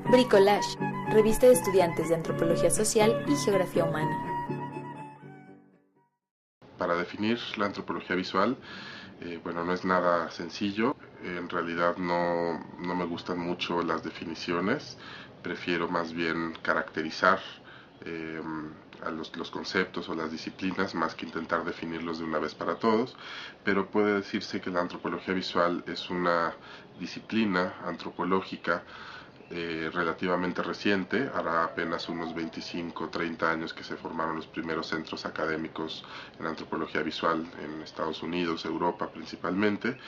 Bricolage, revista de estudiantes de Antropología Social y Geografía Humana. Para definir la antropología visual, bueno, no es nada sencillo. En realidad no me gustan mucho las definiciones. Prefiero más bien caracterizar a los conceptos o las disciplinas más que intentar definirlos de una vez para todos, pero puede decirse que la antropología visual es una disciplina antropológica relativamente reciente. Hará apenas unos 25 o 30 años que se formaron los primeros centros académicos en antropología visual en Estados Unidos, Europa principalmente.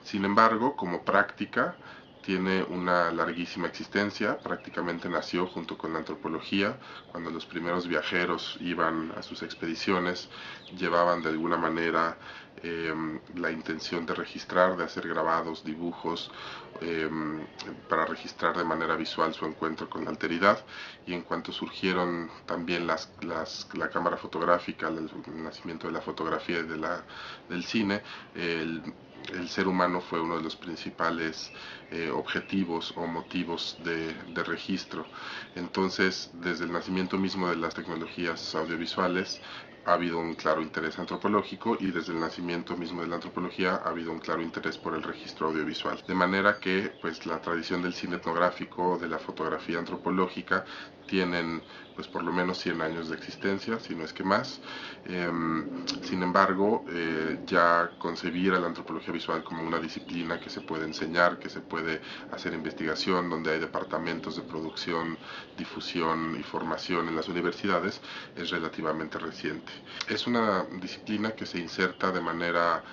Sin embargo, como práctica, tiene una larguísima existencia. Prácticamente nació junto con la antropología. Cuando los primeros viajeros iban a sus expediciones, llevaban de alguna manera la intención de registrar, de hacer grabados, dibujos, para registrar de manera visual su encuentro con la alteridad. Y en cuanto surgieron también la cámara fotográfica, el nacimiento de la fotografía y del cine, el ser humano fue uno de los principales objetivos o motivos de registro. Entonces, desde el nacimiento mismo de las tecnologías audiovisuales, ha habido un claro interés antropológico, y desde el nacimiento mismo de la antropología ha habido un claro interés por el registro audiovisual. De manera que pues la tradición del cine etnográfico, de la fotografía antropológica, tienen pues por lo menos 100 años de existencia, si no es que más. Sin embargo, ya concebir a la antropología visual como una disciplina que se puede enseñar, que se puede hacer investigación, donde hay departamentos de producción, difusión y formación en las universidades, es relativamente reciente. Es una disciplina que se inserta de manera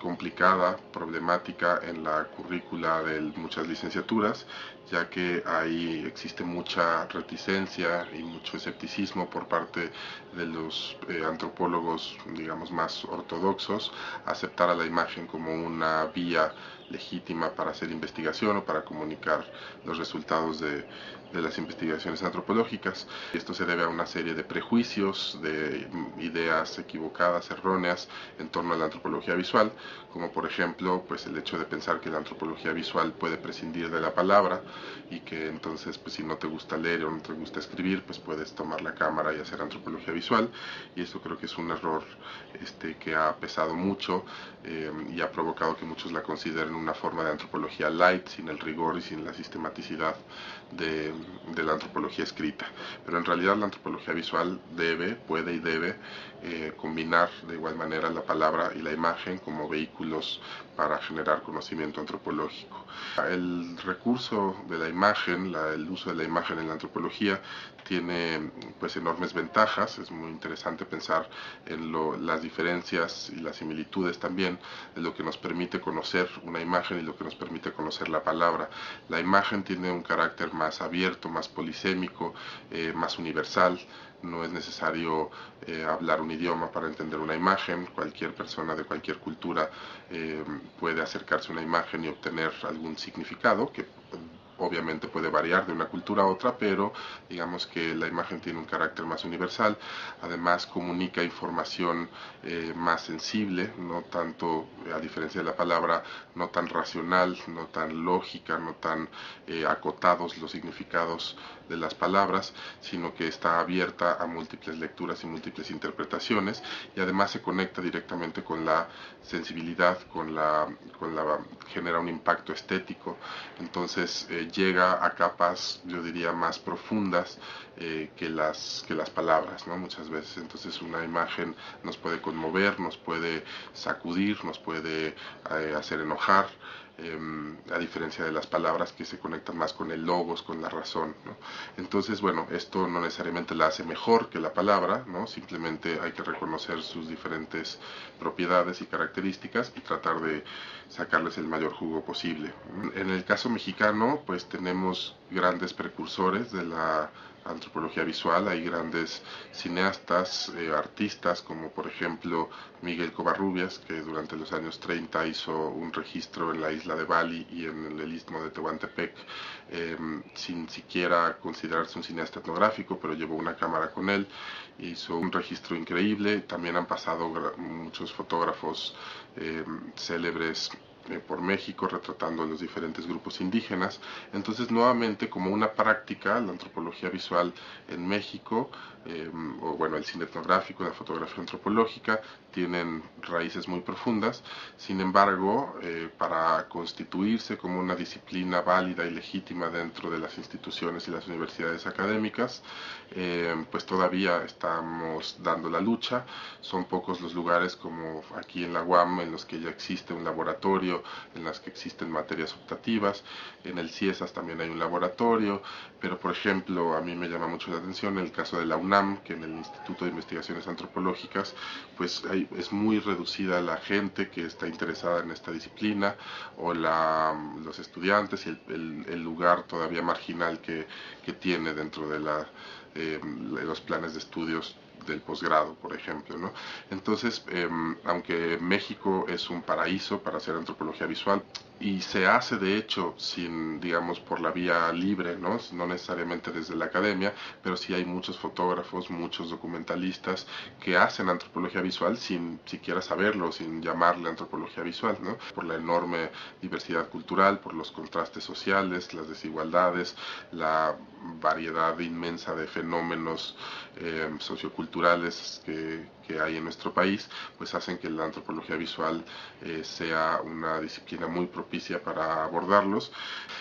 complicada, problemática en la currícula de muchas licenciaturas, ya que ahí existe mucha reticencia y mucho escepticismo por parte de los antropólogos, digamos, más ortodoxos, a aceptar a la imagen como una vía legítima para hacer investigación o para comunicar los resultados de las investigaciones antropológicas. Esto se debe a una serie de prejuicios, de ideas equivocadas, erróneas en torno a la antropología visual, como por ejemplo pues el hecho de pensar que la antropología visual puede prescindir de la palabra, y que entonces pues si no te gusta leer o no te gusta escribir, pues puedes tomar la cámara y hacer antropología visual. Y esto creo que es un error que ha pesado mucho y ha provocado que muchos la consideren una forma de antropología light, sin el rigor y sin la sistematicidad de la antropología escrita. Pero en realidad la antropología visual puede y debe combinar de igual manera la palabra y la imagen como vehículos para generar conocimiento antropológico. El recurso de la imagen, el uso de la imagen en la antropología tiene pues enormes ventajas. Es muy interesante pensar en las diferencias y las similitudes también de lo que nos permite conocer una imagen y lo que nos permite conocer la palabra. La imagen tiene un carácter más abierto, más polisémico, más universal. No es necesario hablar un idioma para entender una imagen. Cualquier persona de cualquier cultura puede acercarse a una imagen y obtener algún significado que obviamente puede variar de una cultura a otra, pero digamos que la imagen tiene un carácter más universal. Además comunica información más sensible, no tanto, a diferencia de la palabra, no tan racional, no tan lógica, no tan acotados los significados de las palabras, sino que está abierta a múltiples lecturas y múltiples interpretaciones, y además se conecta directamente con la sensibilidad, genera un impacto estético. Entonces llega a capas, yo diría, más profundas que las palabras, ¿no? Muchas veces. Entonces una imagen nos puede conmover, nos puede sacudir, nos puede hacer enojar, a diferencia de las palabras, que se conectan más con el logos, con la razón, ¿no? Entonces, bueno, esto no necesariamente la hace mejor que la palabra, ¿no? Simplemente hay que reconocer sus diferentes propiedades y características y tratar de sacarles el mayor jugo posible. En el caso mexicano, pues tenemos grandes precursores de la antropología visual. Hay grandes cineastas, artistas, como por ejemplo Miguel Covarrubias, que durante los años 30 hizo un registro en la isla de Bali y en el istmo de Tehuantepec, sin siquiera considerarse un cineasta etnográfico, pero llevó una cámara con él, hizo un registro increíble. También han pasado muchos fotógrafos célebres por México retratando a los diferentes grupos indígenas. Entonces, nuevamente, como una práctica, la antropología visual en México, o bueno, el cine etnográfico, la fotografía antropológica, tienen raíces muy profundas. Sin embargo, para constituirse como una disciplina válida y legítima dentro de las instituciones y las universidades académicas, pues todavía estamos dando la lucha. Son pocos los lugares, como aquí en la UAM, en los que ya existe un laboratorio, en las que existen materias optativas. En el CIESAS también hay un laboratorio, pero por ejemplo a mí me llama mucho la atención el caso de la UNAM, que en el Instituto de Investigaciones Antropológicas pues es muy reducida la gente que está interesada en esta disciplina, o los estudiantes, y el lugar todavía marginal que tiene dentro de los planes de estudios del posgrado, por ejemplo, ¿no? Entonces, aunque México es un paraíso para hacer antropología visual, y se hace de hecho sin, digamos, por la vía libre, ¿no? No necesariamente desde la academia, pero sí hay muchos fotógrafos, muchos documentalistas que hacen antropología visual sin siquiera saberlo, sin llamarle antropología visual, ¿no? Por la enorme diversidad cultural, por los contrastes sociales, las desigualdades, la variedad inmensa de fenómenos socioculturales que hay en nuestro país, pues hacen que la antropología visual sea una disciplina muy propicia para abordarlos.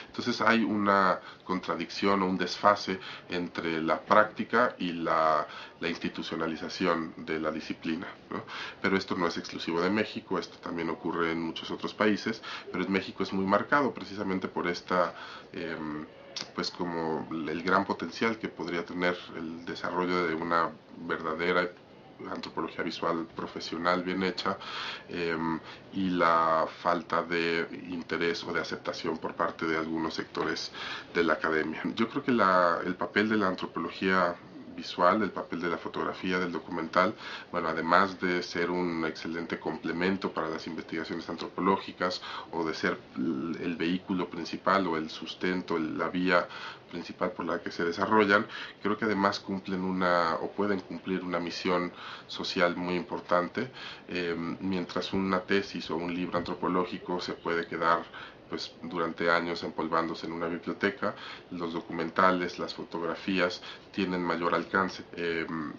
Entonces hay una contradicción o un desfase entre la práctica y la institucionalización de la disciplina, ¿no? Pero esto no es exclusivo de México, esto también ocurre en muchos otros países, pero en México es muy marcado precisamente por esta pues como el gran potencial que podría tener el desarrollo de una verdadera antropología visual profesional bien hecha, y la falta de interés o de aceptación por parte de algunos sectores de la academia. Yo creo que el papel de la antropología visual, el papel de la fotografía, del documental, bueno, además de ser un excelente complemento para las investigaciones antropológicas, o de ser el vehículo principal o el sustento, la vía principal por la que se desarrollan, creo que además cumplen o pueden cumplir una misión social muy importante. Mientras una tesis o un libro antropológico se puede quedar pues durante años empolvándose en una biblioteca, los documentales, las fotografías tienen mayor alcance,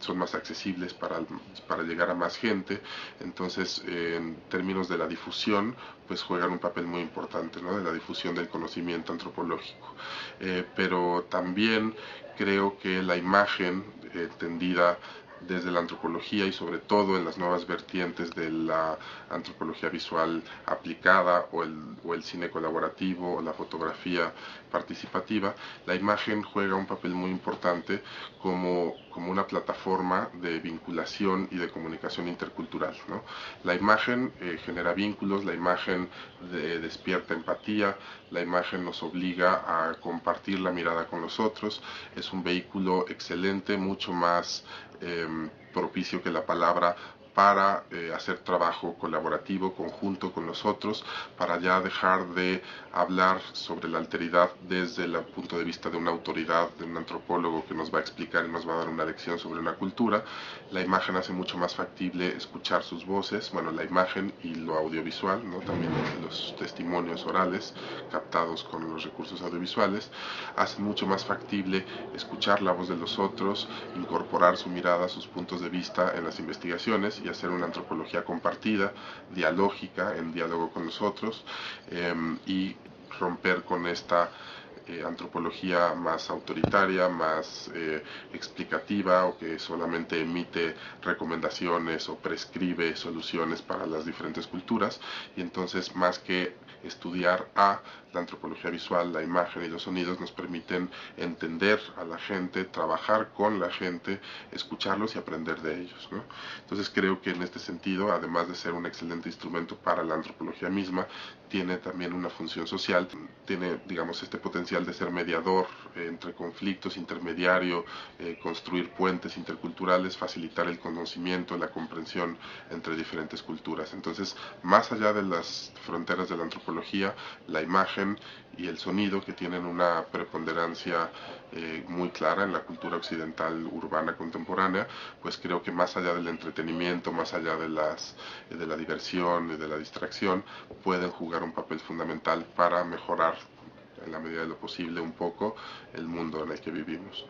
son más accesibles para llegar a más gente. Entonces, en términos de la difusión, pues juegan un papel muy importante, ¿no? De la difusión del conocimiento antropológico. Pero también creo que la imagen tendida desde la antropología, y sobre todo en las nuevas vertientes de la antropología visual aplicada, o el cine colaborativo, o la fotografía participativa, la imagen juega un papel muy importante como una plataforma de vinculación y de comunicación intercultural, ¿no? La imagen genera vínculos, la imagen despierta empatía, la imagen nos obliga a compartir la mirada con los otros, es un vehículo excelente, mucho más propicio que la palabra, para hacer trabajo colaborativo, conjunto con los otros, para ya dejar de hablar sobre la alteridad desde el punto de vista de una autoridad, de un antropólogo que nos va a explicar y nos va a dar una lección sobre una cultura. La imagen hace mucho más factible escuchar sus voces, bueno, la imagen y lo audiovisual, ¿no? También los testimonios orales captados con los recursos audiovisuales, hacen mucho más factible escuchar la voz de los otros, incorporar su mirada, sus puntos de vista en las investigaciones, y hacer una antropología compartida, dialógica, en diálogo con nosotros, y romper con esta antropología más autoritaria, más explicativa, o que solamente emite recomendaciones o prescribe soluciones para las diferentes culturas. Y entonces, más que estudiar a la antropología visual, la imagen y los sonidos nos permiten entender a la gente, trabajar con la gente, escucharlos y aprender de ellos, ¿no? Entonces creo que en este sentido, además de ser un excelente instrumento para la antropología misma, tiene también una función social, tiene, digamos, este potencial de ser mediador entre conflictos, intermediario, construir puentes interculturales, facilitar el conocimiento, la comprensión entre diferentes culturas. Entonces, más allá de las fronteras de la antropología, la imagen y el sonido, que tienen una preponderancia muy clara en la cultura occidental urbana contemporánea, pues creo que más allá del entretenimiento, más allá de la diversión y de la distracción, pueden jugar un papel fundamental para mejorar en la medida de lo posible un poco el mundo en el que vivimos.